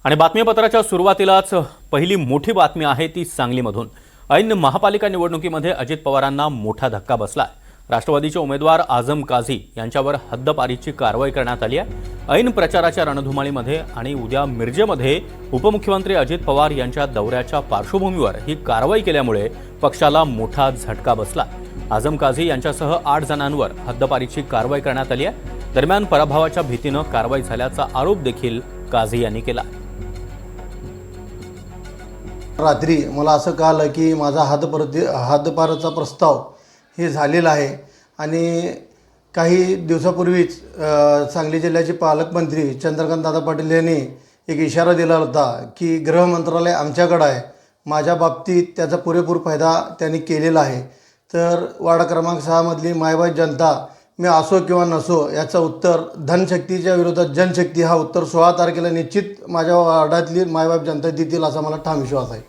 आणि बातमीपत्राच्या सुरुवातीलाच पहिली मोठी बातमी आहे ती सांगलीमधून। ऐन महापालिका निवडणुकीमध्ये अजित पवारांना मोठा धक्का बसला। राष्ट्रवादीचे उमेदवार आझम काझी यांच्यावर हद्दपारीची कारवाई करण्यात आली आहे। ऐन प्रचाराच्या रणधुमाळीमध्ये आणि उद्या मिरजेमध्ये उपमुख्यमंत्री अजित पवार यांच्या दौऱ्याच्या पार्श्वभूमीवर ही कारवाई केल्यामुळे पक्षाला मोठा झटका बसला। आझम काझी यांच्यासह 8 जणांवर हद्दपारीची कारवाई करण्यात आली आहे। दरम्यान पराभवाच्या भीतीने कारवाई झाल्याचा आरोप देखील काझी यांनी केला। रात्री मला असं कळलं की माझा हद्दपारचा प्रस्ताव हे झालेला आहे आणि काही दिवसापूर्वीच सांगली जिल्ह्याचे पालकमंत्री चंद्रकांत दादा पाटील यांनी एक इशारा दिला होता की गृह मंत्रालय आमच्याकडे आहे। माझ्या बाबतीत त्याचा पुरेपूर फायदा त्यांनी केलेला आहे। तर वाडा क्रमांक 6 मधली मायबाप जनता मी असो किंवा नसो याचं उत्तर धनशक्तीच्या विरोधात जनशक्ती हा उत्तर 16 तारखेला निश्चित माझ्या वार्डातली मायबाप जनता देतील असा मला ठाम विश्वास आहे।